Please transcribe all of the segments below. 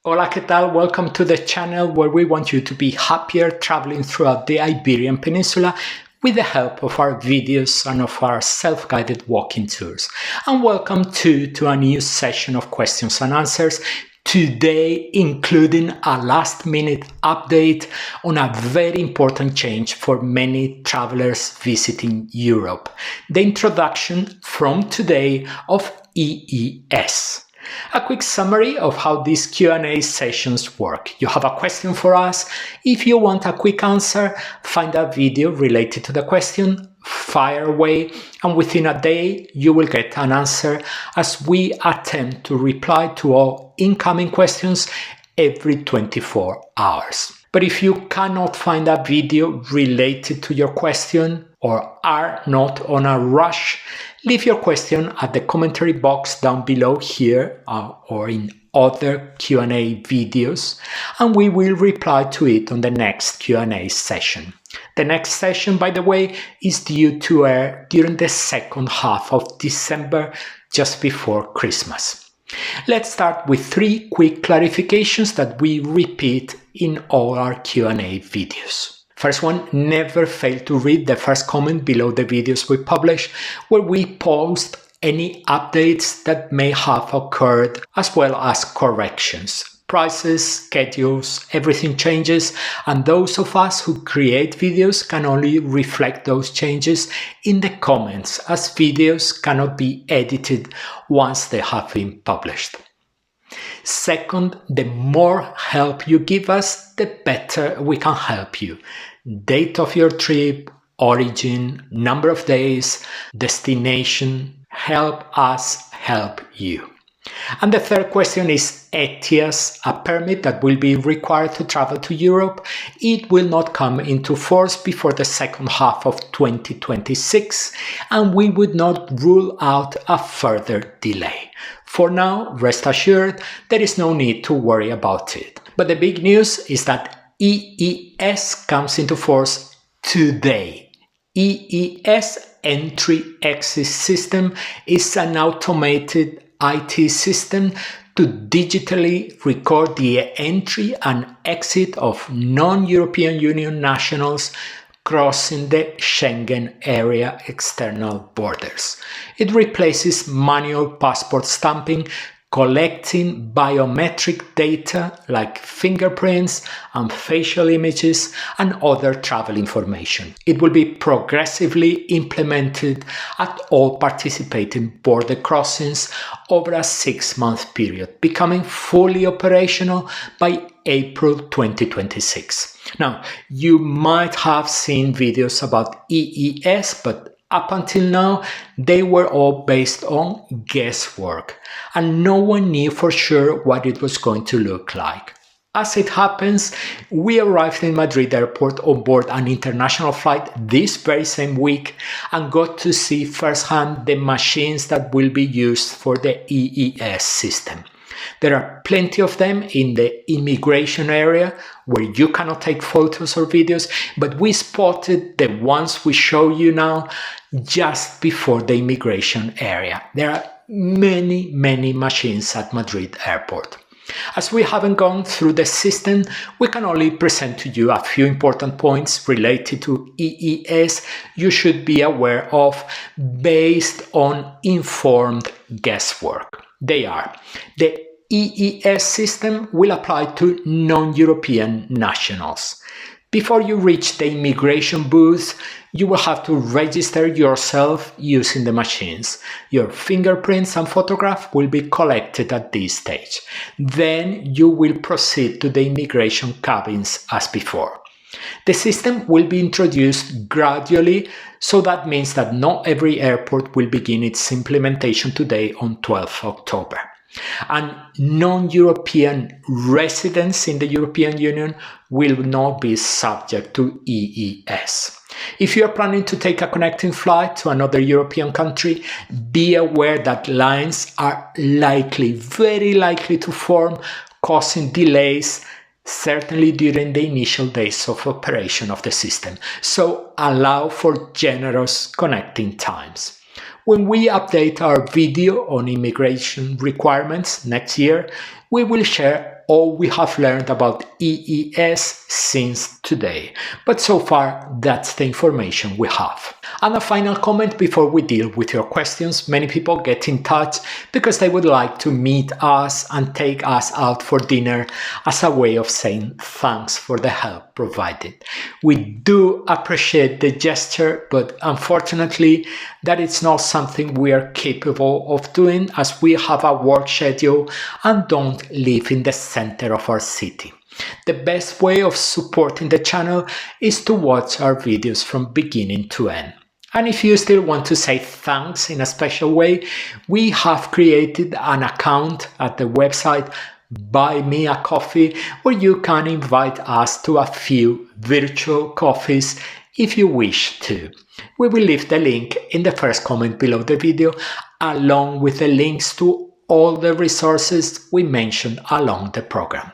Hola, ¿qué tal? Welcome to the channel where we want you to be happier traveling throughout the Iberian Peninsula with the help of our videos and of our self-guided walking tours. And welcome to a new session of questions and answers, today including a last-minute update on a very important change for many travelers visiting Europe, the introduction from today of EES. A quick summary of how these Q&A sessions work. You have a question for us. If you want a quick answer, find a video related to the question, fire away, and within a day you will get an answer as we attempt to reply to all incoming questions every 24 hours. But if you cannot find a video related to your question or are not on a rush, leave your question at the commentary box down below here or in other Q&A videos, and we will reply to it on the next Q&A session. The next session, by the way, is due to air during the second half of December, just before Christmas. Let's start with 3 quick clarifications that we repeat in all our Q&A videos. First one, never fail to read the first comment below the videos we publish, where we post any updates that may have occurred, as well as corrections. Prices, schedules, everything changes, and those of us who create videos can only reflect those changes in the comments, as videos cannot be edited once they have been published. Second, the more help you give us, the better we can help you. Date of your trip, origin, number of days, destination, help us help you. And the third question is ETIAS, a permit that will be required to travel to Europe. It will not come into force before the second half of 2026, and we would not rule out a further delay. For now, rest assured, there is no need to worry about it. But the big news is that EES comes into force today. EES, Entry-Exit System, is an automated IT system to digitally record the entry and exit of non-European Union nationals crossing the Schengen area external borders. It replaces manual passport stamping, collecting biometric data like fingerprints and facial images and other travel information. It will be progressively implemented at all participating border crossings over a 6-month period, becoming fully operational by April 2026. Now, you might have seen videos about EES, but up until now, they were all based on guesswork, and no one knew for sure what it was going to look like. As it happens, we arrived in Madrid airport on board an international flight this very same week and got to see firsthand the machines that will be used for the EES system. There are plenty of them in the immigration area where you cannot take photos or videos, but we spotted the ones we show you now just before the immigration area. There are many machines at Madrid airport. As we haven't gone through the system, we can only present to you a few important points related to EES you should be aware of based on informed guesswork. They are: the EES system will apply to non-European nationals. Before you reach the immigration booth, you will have to register yourself using the machines. Your fingerprints and photograph will be collected at this stage. Then you will proceed to the immigration cabins as before. The system will be introduced gradually, so that means that not every airport will begin its implementation today on 12 October. And non-European residents in the European Union will not be subject to EES. If you are planning to take a connecting flight to another European country, be aware that lines are very likely to form, causing delays, certainly during the initial days of operation of the system. So allow for generous connecting times. When we update our video on immigration requirements next year, we will share all we have learned about EES since today. But so far, that's the information we have. And a final comment before we deal with your questions. Many people get in touch because they would like to meet us and take us out for dinner as a way of saying thanks for the help provided. We do appreciate the gesture, but unfortunately, that is not something we are capable of doing as we have a work schedule and don't live in the center of our city. The best way of supporting the channel is to watch our videos from beginning to end. And if you still want to say thanks in a special way, we have created an account at the website Buy Me a Coffee where you can invite us to a few virtual coffees if you wish to. We will leave the link in the first comment below the video, along with the links to all the resources we mentioned along the program.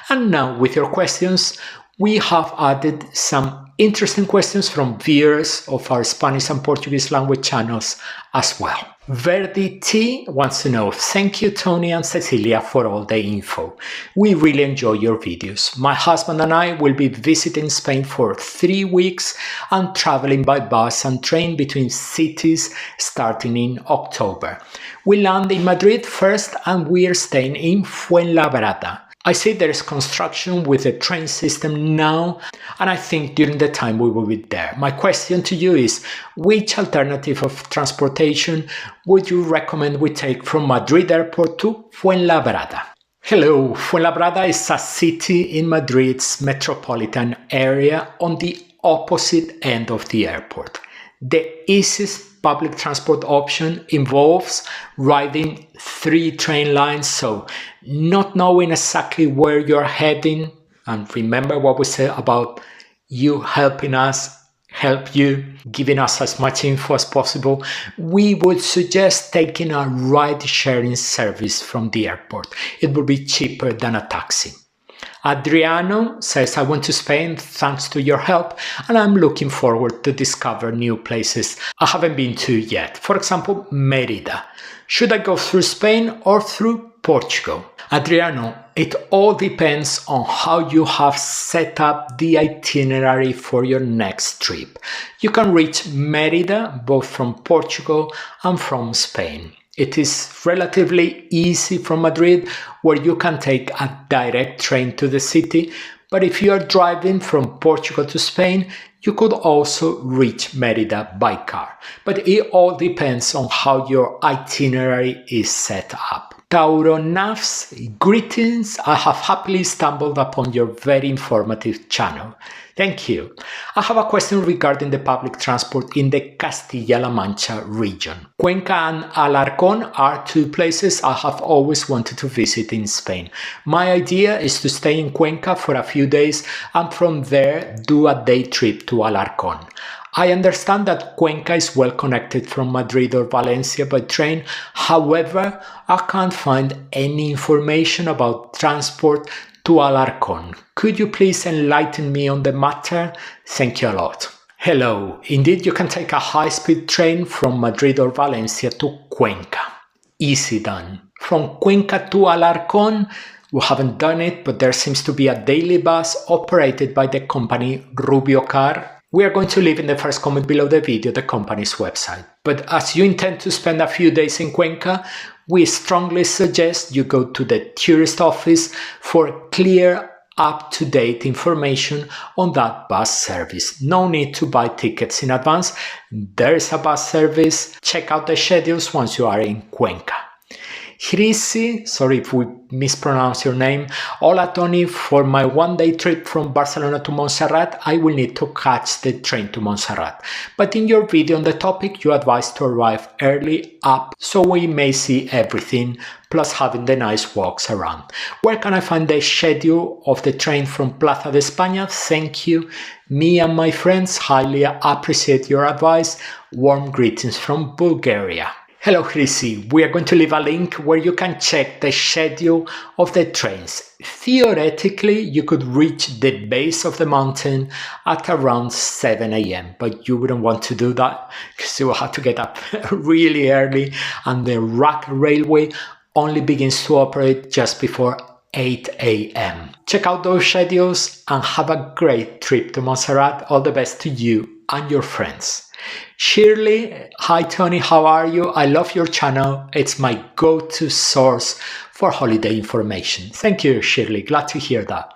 And now with your questions, we have added some interesting questions from viewers of our Spanish and Portuguese language channels as well. Verdi T wants to know, thank you Tony and Cecilia for all the info. We really enjoy your videos. My husband and I will be visiting Spain for 3 weeks and traveling by bus and train between cities starting in October. We land in Madrid first and we are staying in Fuenlabrada. I see there is construction with the train system now, and I think during the time we will be there. My question to you is, which alternative of transportation would you recommend we take from Madrid airport to Fuenlabrada? Hello, Fuenlabrada is a city in Madrid's metropolitan area on the opposite end of the airport. The easiest public transport option involves riding 3 train lines, so not knowing exactly where you're heading, and remember what we said about you helping us help you, giving us as much info as possible, we would suggest taking a ride-sharing service from the airport. It would be cheaper than a taxi. Adriano says, I went to Spain thanks to your help and I'm looking forward to discover new places I haven't been to yet. For example, Mérida. Should I go through Spain or through Portugal? Adriano, it all depends on how you have set up the itinerary for your next trip. You can reach Mérida both from Portugal and from Spain. It is relatively easy from Madrid, where you can take a direct train to the city, but if you are driving from Portugal to Spain, you could also reach Mérida by car. But it all depends on how your itinerary is set up. Tauro Nafs, greetings, I have happily stumbled upon your very informative channel. Thank you. I have a question regarding the public transport in the Castilla-La Mancha region. Cuenca and Alarcón are 2 places I have always wanted to visit in Spain. My idea is to stay in Cuenca for a few days and from there do a day trip to Alarcón. I understand that Cuenca is well connected from Madrid or Valencia by train. However, I can't find any information about transport to Alarcón. Could you please enlighten me on the matter? Thank you a lot. Hello. Indeed, you can take a high-speed train from Madrid or Valencia to Cuenca. Easy done. From Cuenca to Alarcón, we haven't done it, but there seems to be a daily bus operated by the company Rubio Car. We are going to leave in the first comment below the video the company's website. But as you intend to spend a few days in Cuenca, we strongly suggest you go to the tourist office for clear, up-to-date information on that bus service. No need to buy tickets in advance. There is a bus service. Check out the schedules once you are in Cuenca. Grisi, sorry if we mispronounce your name. Hola Tony, for my one-day trip from Barcelona to Montserrat, I will need to catch the train to Montserrat. But in your video on the topic, you advise to arrive early up so we may see everything, plus having the nice walks around. Where can I find the schedule of the train from Plaza de España? Thank you. Me and my friends highly appreciate your advice. Warm greetings from Bulgaria. Hello Grisi, we are going to leave a link where you can check the schedule of the trains. Theoretically, you could reach the base of the mountain at around 7 a.m. but you wouldn't want to do that because you will have to get up really early and the rack railway only begins to operate just before 8 a.m. Check out those schedules and have a great trip to Montserrat. All the best to you and your friends. Shirley, hi Tony, how are you? I love your channel. It's my go-to source for holiday information. Thank you, Shirley. Glad to hear that.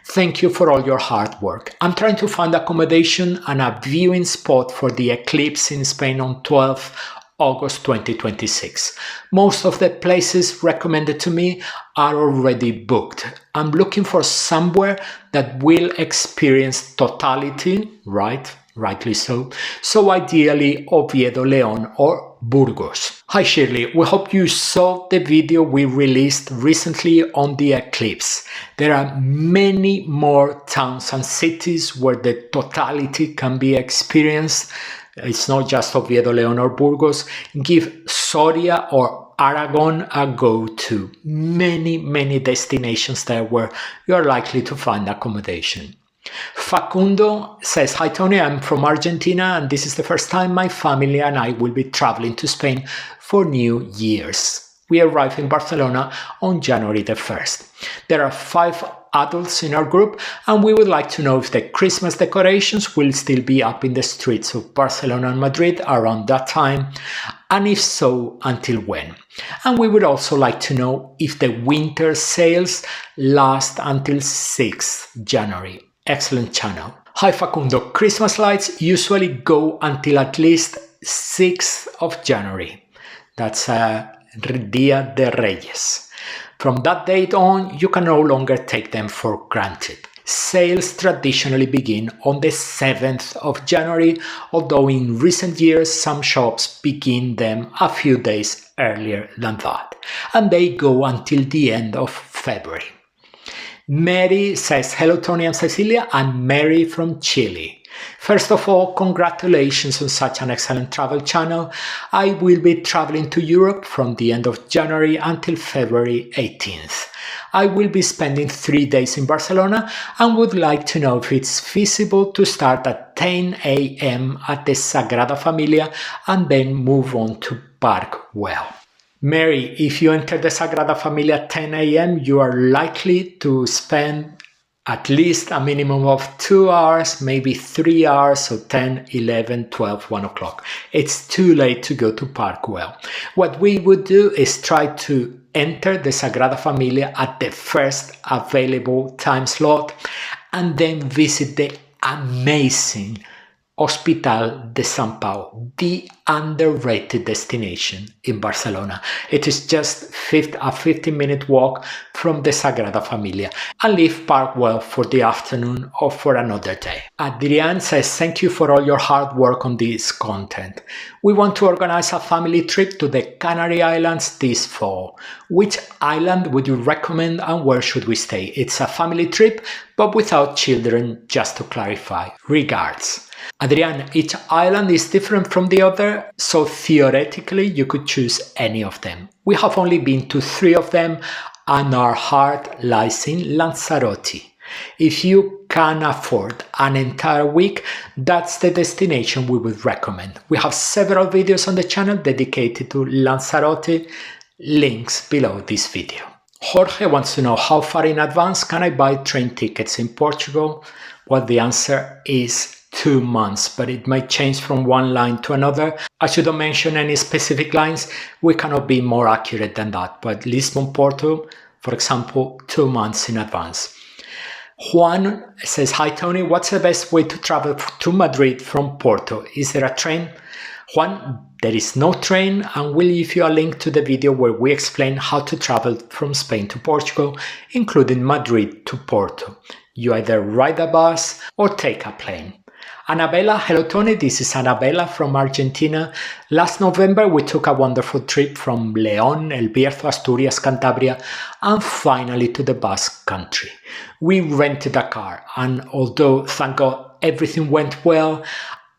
Thank you for all your hard work. I'm trying to find accommodation and a viewing spot for the eclipse in Spain on 12th August 2026. Most of the places recommended to me are already booked. I'm looking for somewhere that will experience totality, right? Rightly so. So ideally Oviedo, León or Burgos. Hi Shirley, we hope you saw the video we released recently on the eclipse. There are many more towns and cities where the totality can be experienced. It's not just Oviedo, León or Burgos. Give Soria or Aragon a go to. Many destinations there where you are likely to find accommodation. Facundo says, hi Tony, I'm from Argentina and this is the first time my family and I will be traveling to Spain for New Year's. We arrive in Barcelona on January the 1st. There are 5 adults in our group and we would like to know if the Christmas decorations will still be up in the streets of Barcelona and Madrid around that time, and if so, until when. And we would also like to know if the winter sales last until 6th January. Excellent channel. Hi Facundo, Christmas lights usually go until at least 6th of January. That's Dia de Reyes. From that date on, you can no longer take them for granted. Sales traditionally begin on the 7th of January, although in recent years some shops begin them a few days earlier than that, and they go until the end of February. Mary says, hello Tony and Cecilia, I'm Mary from Chile. First of all, congratulations on such an excellent travel channel. I will be traveling to Europe from the end of January until February 18th. I will be spending 3 days in Barcelona and would like to know if it's feasible to start at 10 a.m. at the Sagrada Familia and then move on to Park Güell. Mary, if you enter the Sagrada Familia at 10 a.m., you are likely to spend at least a minimum of 2 hours, maybe 3 hours, so 10, 11, 12, 1 o'clock. It's too late to go to Park Güell. What we would do is try to enter the Sagrada Familia at the first available time slot and then visit the amazing Hospital de Sant Pau, the underrated destination in Barcelona. It is just a 15-minute walk from the Sagrada Familia, and leave Park Güell for the afternoon or for another day. Adrian says, thank you for all your hard work on this content. We want to organize a family trip to the Canary Islands this fall. Which island would you recommend and where should we stay? It's a family trip, but without children, just to clarify. Regards. Adrian, each island is different from the other, so theoretically you could choose any of them. We have only been to 3 of them and our heart lies in Lanzarote. If you can afford an entire week, that's the destination we would recommend. We have several videos on the channel dedicated to Lanzarote, links below this video. Jorge wants to know how far in advance can I buy train tickets in Portugal? Well, the answer is 2 months, but it might change from one line to another. As you don't mention any specific lines, we cannot be more accurate than that, but Lisbon, Porto, for example, 2 months in advance. Juan says, hi Tony, what's the best way to travel to Madrid from Porto? Is there a train? Juan, there is no train, and we'll leave you a link to the video where we explain how to travel from Spain to Portugal, including Madrid to Porto. You either ride a bus or take a plane. Annabella, hello Tony, this is Annabella from Argentina. Last November we took a wonderful trip from León, El Bierzo, Asturias, Cantabria, and finally to the Basque Country. We rented a car, and although thank God everything went well,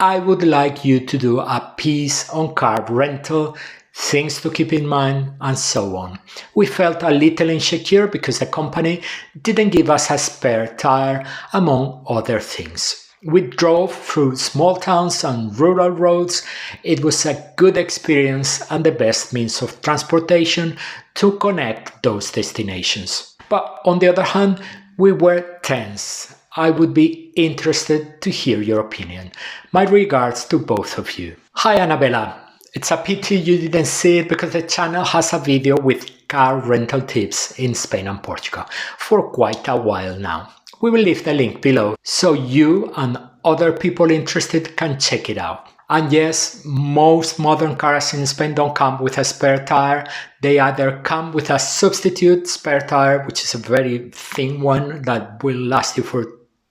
I would like you to do a piece on car rental, things to keep in mind, and so on. We felt a little insecure because the company didn't give us a spare tire, among other things. We drove through small towns and rural roads. It was a good experience and the best means of transportation to connect those destinations. But on the other hand, we were tense. I would be interested to hear your opinion. My regards to both of you. Hi Annabella. It's a pity you didn't see it because the channel has a video with car rental tips in Spain and Portugal for quite a while now. We will leave the link below so you and other people interested can check it out. And yes, most modern cars in Spain don't come with a spare tire. They either come with a substitute spare tire, which is a very thin one that will last you for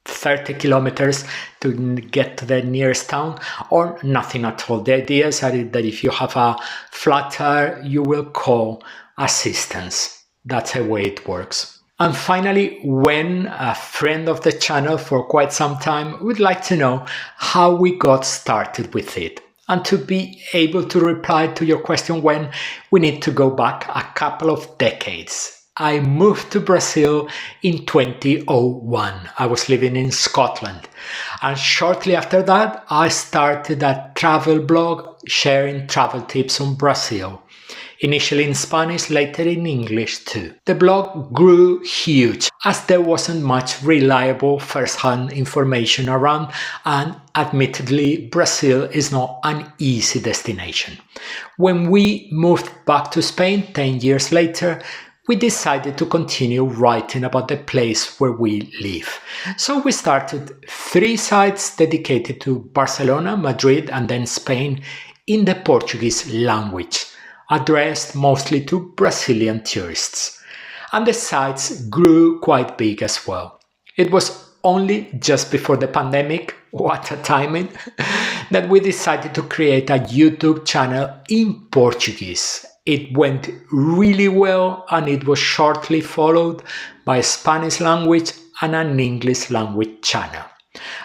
30 kilometers to get to the nearest town, or nothing at all. The idea is that if you have a flat tire, you will call assistance. That's the way it works. And finally, when a friend of the channel for quite some time would like to know how we got started with it. And to be able to reply to your question when, we need to go back a couple of decades. I moved to Brazil in 2001. I was living in Scotland. And shortly after that, I started a travel blog sharing travel tips on Brazil. Initially in Spanish, later in English too. The blog grew huge as there wasn't much reliable first-hand information around, and admittedly Brazil is not an easy destination. When we moved back to Spain 10 years later, we decided to continue writing about the place where we live. So we started 3 sites dedicated to Barcelona, Madrid and then Spain in the Portuguese language, addressed mostly to Brazilian tourists. And the sites grew quite big as well. It was only just before the pandemic, what a timing, that we decided to create a YouTube channel in Portuguese. It went really well and it was shortly followed by a Spanish language and an English language channel.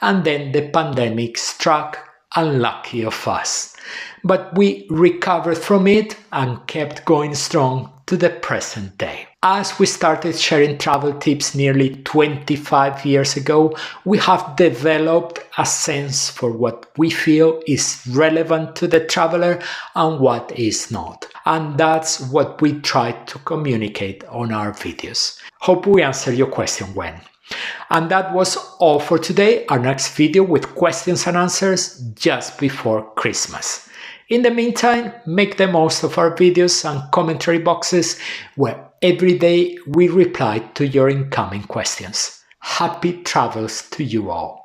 And then the pandemic struck, unlucky of us. But we recovered from it and kept going strong to the present day. As we started sharing travel tips nearly 25 years ago, we have developed a sense for what we feel is relevant to the traveler and what is not. And that's what we try to communicate on our videos. Hope we answered your question when. And that was all for today. Our next video with questions and answers just before Christmas. In the meantime, make the most of our videos and commentary boxes where every day we reply to your incoming questions. Happy travels to you all.